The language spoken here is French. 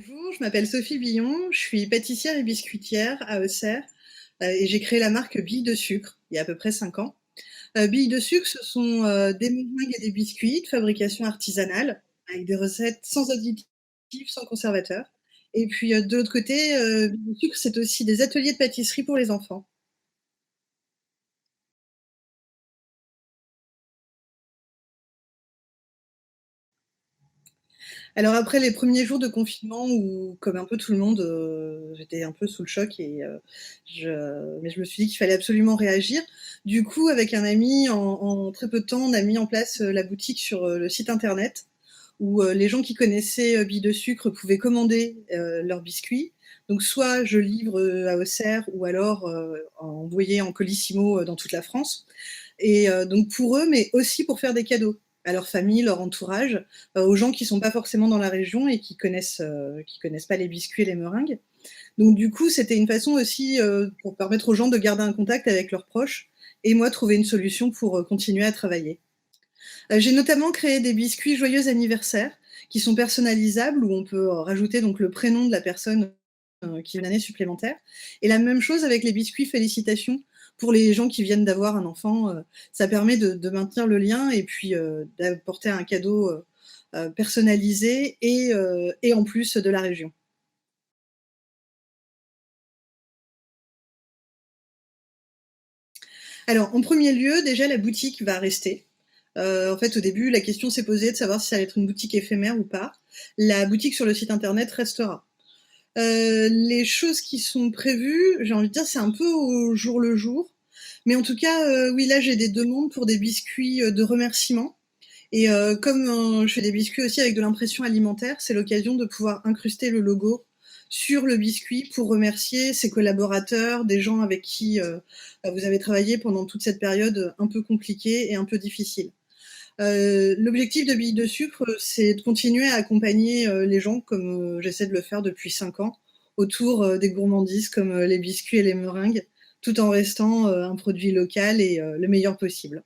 Bonjour, je m'appelle Sophie Billon, je suis pâtissière et biscuitière à Auxerre et j'ai créé la marque Billes de sucre il y a à peu près 5 ans. Billes de sucre, ce sont des meringues et des biscuits de fabrication artisanale avec des recettes sans additifs, sans conservateurs. Et puis de l'autre côté, Billes de sucre, c'est aussi des ateliers de pâtisserie pour les enfants. Alors après les premiers jours de confinement où, comme un peu tout le monde, j'étais un peu sous le choc et mais je me suis dit qu'il fallait absolument réagir. Du coup, avec un ami, en très peu de temps, on a mis en place, la boutique sur, le site internet où, les gens qui connaissaient, Billes de sucre pouvaient commander, leurs biscuits. Donc soit je livre, à Auxerre ou alors, envoyer en colissimo, dans toute la France. Et donc pour eux, mais aussi pour faire des cadeaux à leur famille, leur entourage, aux gens qui sont pas forcément dans la région et qui connaissent pas les biscuits et les meringues. Donc du coup, c'était une façon aussi, pour permettre aux gens de garder un contact avec leurs proches et moi trouver une solution pour, continuer à travailler. J'ai notamment créé des biscuits joyeux anniversaire qui sont personnalisables, où on peut, rajouter donc le prénom de la personne, qui a une année supplémentaire, et la même chose avec les biscuits félicitations pour les gens qui viennent d'avoir un enfant, ça permet de maintenir le lien et puis, d'apporter un cadeau, personnalisé et en plus de la région. Alors, en premier lieu, déjà, la boutique va rester. En fait, au début, la question s'est posée de savoir si ça allait être une boutique éphémère ou pas. La boutique sur le site internet restera. Les choses qui sont prévues, j'ai envie de dire, c'est un peu au jour le jour. Mais en tout cas, oui, là, j'ai des demandes pour des biscuits de remerciement. Et comme je fais des biscuits aussi avec de l'impression alimentaire, c'est l'occasion de pouvoir incruster le logo sur le biscuit pour remercier ses collaborateurs, des gens avec qui vous avez travaillé pendant toute cette période un peu compliquée et un peu difficile. L'objectif de Billes de sucre, c'est de continuer à accompagner les gens comme j'essaie de le faire depuis 5 ans, autour des gourmandises comme les biscuits et les meringues, tout en restant un produit local et le meilleur possible.